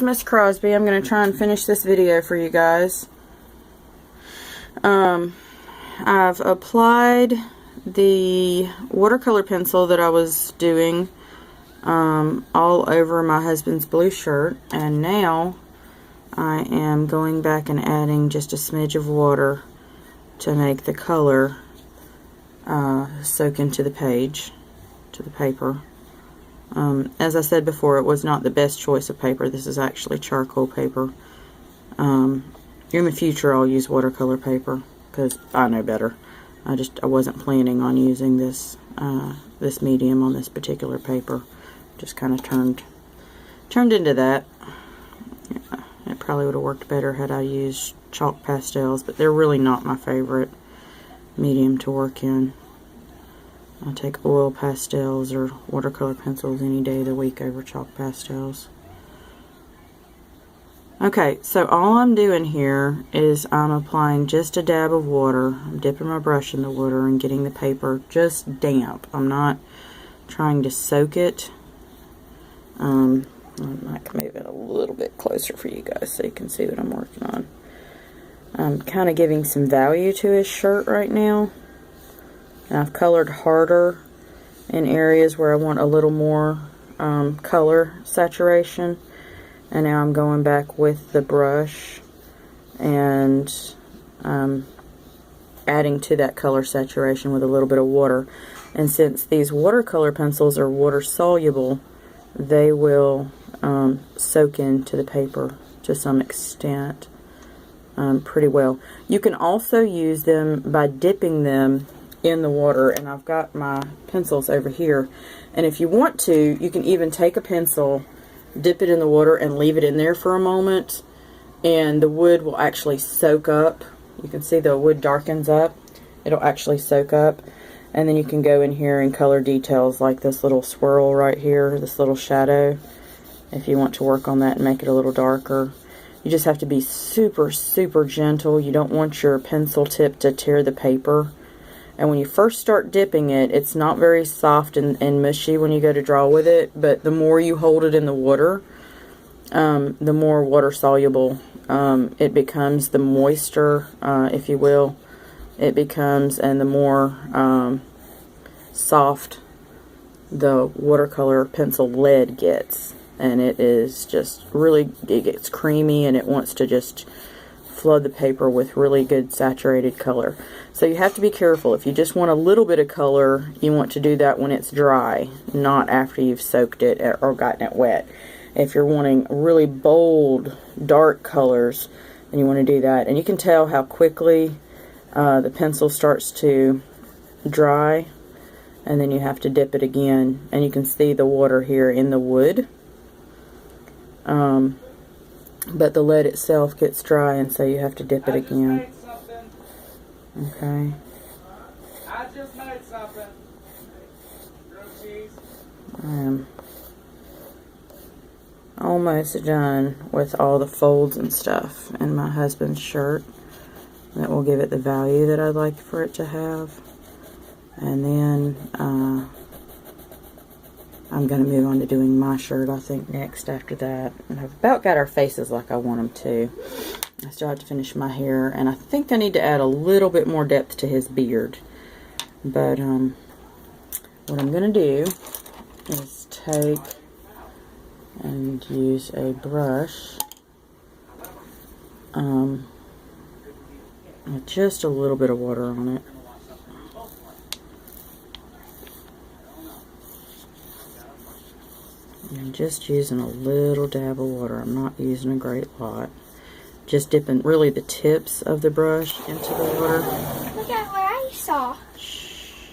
Miss Crosby. I'm going to try and finish this video for you guys. I've applied the watercolor pencil that I was doing all over my husband's blue shirt, and now I am going back and adding just a smidge of water to make the color soak into the page, to the paper. As I said before, it was not the best choice of paper. This is actually charcoal paper. In the future I'll use watercolor paper because I know better. I wasn't planning on using this this medium on this particular paper. Just kind of turned into that. Yeah, it probably would have worked better had I used chalk pastels, but they're really not my favorite medium to work in. I take oil pastels or watercolor pencils any day of the week over chalk pastels. Okay, so all I'm doing here is I'm applying just a dab of water. I'm dipping my brush in the water and getting the paper just damp. I'm not trying to soak it. I might move it a little bit closer for you guys so you can see what I'm working on. I'm kind of giving some value to his shirt right now. And I've colored harder in areas where I want a little more color saturation. And now I'm going back with the brush and adding to that color saturation with a little bit of water. And since these watercolor pencils are water soluble, they will soak into the paper to some extent pretty well. You can also use them by dipping them in the water, and I've got my pencils over here, and if you want to, you can even take a pencil, dip it in the water and leave it in there for a moment, and the wood will actually soak up. You can see the wood darkens up. It'll actually soak up, and then you can go in here and color details like this little swirl right here, this little shadow, if you want to work on that and make it a little darker. You just have to be super gentle. You don't want your pencil tip to tear the paper. And when you first start dipping it, it's not very soft and mushy when you go to draw with it, but the more you hold it in the water, the more water soluble it becomes, the moister, if you will, it becomes, and the more soft the watercolor pencil lead gets. And it is just really, it gets creamy and it wants to just flood the paper with really good saturated color. So you have to be careful. If you just want a little bit of color, you want to do that when it's dry, not after you've soaked it or gotten it wet. If you're wanting really bold, dark colors, then you want to do that. And you can tell how quickly the pencil starts to dry, and then you have to dip it again. And you can see the water here in the wood. But the lead itself gets dry, and so you have to dip it again. Okay. I just made something. I am almost done with all the folds and stuff in my husband's shirt. That will give it the value that I'd like for it to have. And then I'm going to move on to doing my shirt, I think, next after that. And I've about got our faces like I want them to. I still have to finish my hair, and I think I need to add a little bit more depth to his beard. But what I'm going to do is take and use a brush with just a little bit of water on it. I'm just using a little dab of water. I'm not using a great lot. Just dipping really the tips of the brush into the water. Look at what I saw. Shh.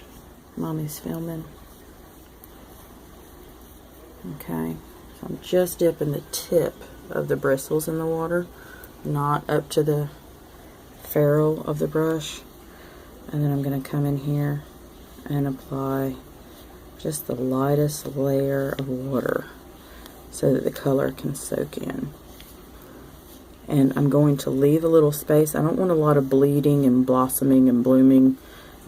Mommy's filming. Okay. So I'm just dipping the tip of the bristles in the water, not up to the ferrule of the brush. And then I'm going to come in here and apply just the lightest layer of water so that the color can soak in. And I'm going to leave a little space. I don't want a lot of bleeding and blossoming and blooming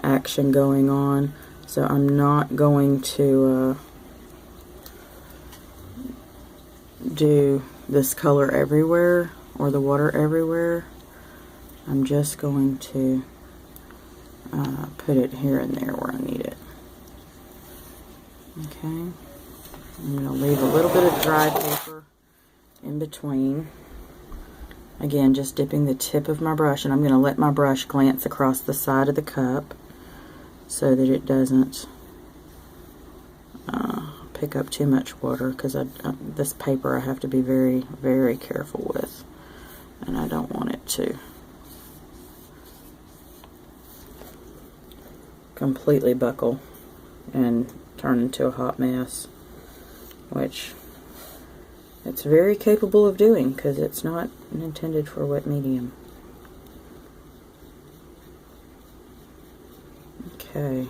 action going on, so I'm not going to do this color everywhere, or the water everywhere, I'm just going to put it here and there where I need it. Okay, I'm going to leave a little bit of dry paper in between. Again, just dipping the tip of my brush, and I'm going to let my brush glance across the side of the cup so that it doesn't pick up too much water, because this paper I have to be very, very careful with, and I don't want it to completely buckle and turn into a hot mess, which it's very capable of doing because it's not intended for wet medium. Okay.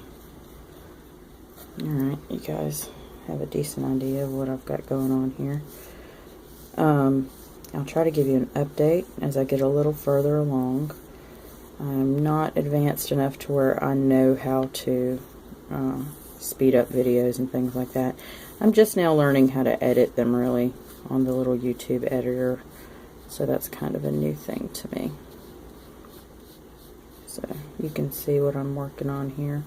Alright, you guys have a decent idea of what I've got going on here. I'll try to give you an update as I get a little further along. I'm not advanced enough to where I know how to speed up videos and things like that. I'm just now learning how to edit them really on the little YouTube editor, so that's kind of a new thing to me. So you can see what I'm working on here.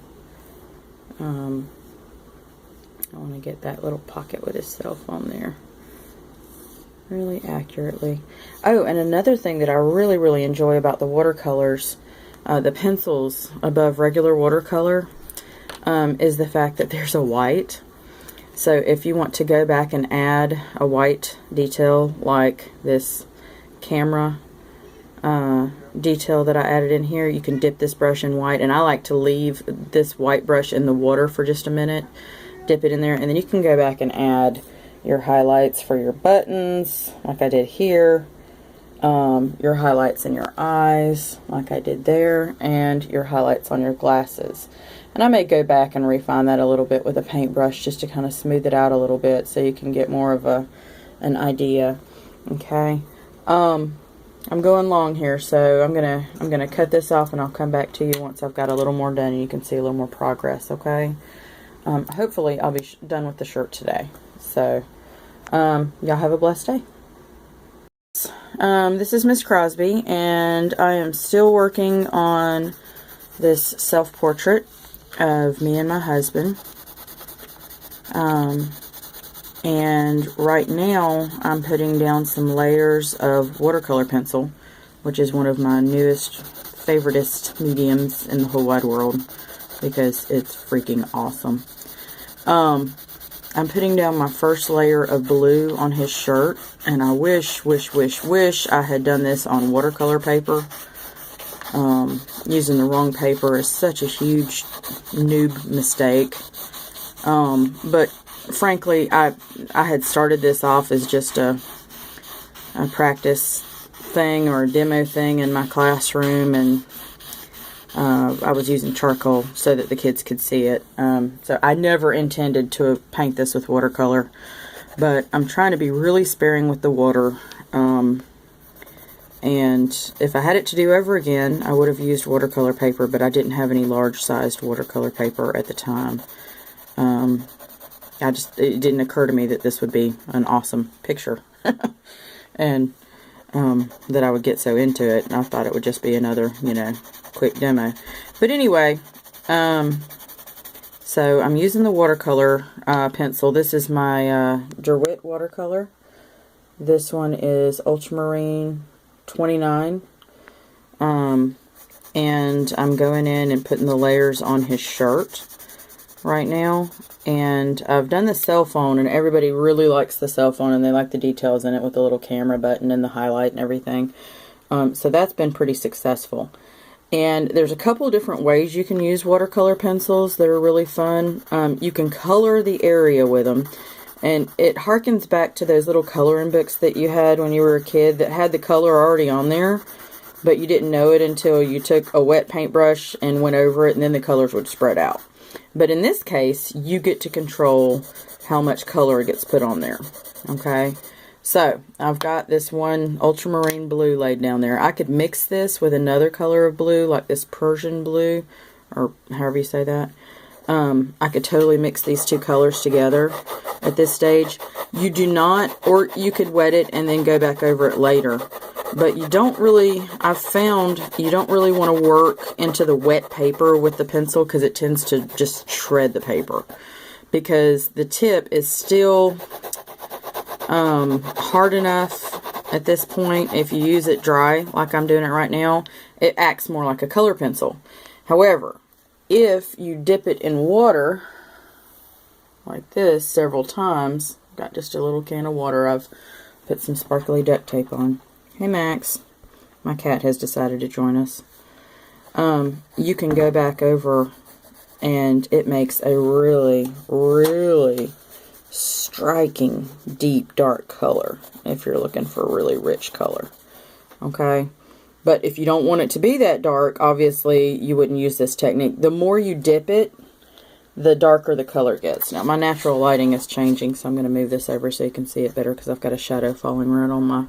I want to get that little pocket with his cell phone there really accurately. Oh, and another thing that I really, really enjoy about the watercolors, the pencils above regular watercolor, is the fact that there's a white. So if you want to go back and add a white detail like this camera detail that I added in here, you can dip this brush in white, and I like to leave this white brush in the water for just a minute, dip it in there, and then you can go back and add your highlights for your buttons like I did here, your highlights in your eyes like I did there, and your highlights on your glasses. And I may go back and refine that a little bit with a paintbrush just to kind of smooth it out a little bit so you can get more of an idea. Okay, I'm going long here, so I'm gonna cut this off, and I'll come back to you once I've got a little more done and you can see a little more progress. Okay, hopefully I'll be done with the shirt today. So y'all have a blessed day. This is Miss Crosby, and I am still working on this self-portrait of me and my husband. And right now I'm putting down some layers of watercolor pencil, which is one of my newest, favoritist mediums in the whole wide world because it's freaking awesome. I'm putting down my first layer of blue on his shirt, and I wish I had done this on watercolor paper. Using the wrong paper is such a huge noob mistake. But frankly, I had started this off as just a practice thing or a demo thing in my classroom, and I was using charcoal so that the kids could see it. So I never intended to paint this with watercolor, but I'm trying to be really sparing with the water. And if I had it to do over again, I would have used watercolor paper, but I didn't have any large-sized watercolor paper at the time. It didn't occur to me that this would be an awesome picture, and that I would get so into it. And I thought it would just be another, quick demo. But anyway, so I'm using the watercolor pencil. This is my DeWitt watercolor. This one is Ultramarine 29, and I'm going in and putting the layers on his shirt right now. And I've done the cell phone, and everybody really likes the cell phone, and they like the details in it with the little camera button and the highlight and everything. So that's been pretty successful. And there's a couple of different ways you can use watercolor pencils that are really fun. You can color the area with them. And it harkens back to those little coloring books that you had when you were a kid that had the color already on there, but you didn't know it until you took a wet paintbrush and went over it, and then the colors would spread out. But in this case, you get to control how much color gets put on there. Okay, so I've got this one ultramarine blue laid down there. I could mix this with another color of blue, like this Persian blue, or however you say that. I could totally mix these two colors together at this stage. You do not, or you could wet it and then go back over it later. But you don't really, I've found, you don't really want to work into the wet paper with the pencil because it tends to just shred the paper. Because the tip is still hard enough at this point. If you use it dry, like I'm doing it right now, it acts more like a color pencil. However, if you dip it in water, like this, several times, got just a little can of water, I've put some sparkly duct tape on. Hey Max, my cat has decided to join us. You can go back over and it makes a really, really striking, deep, dark color if you're looking for a really rich color. Okay? But if you don't want it to be that dark, obviously you wouldn't use this technique. The more you dip it, the darker the color gets. Now my natural lighting is changing, so I'm going to move this over so you can see it better because I've got a shadow falling right on my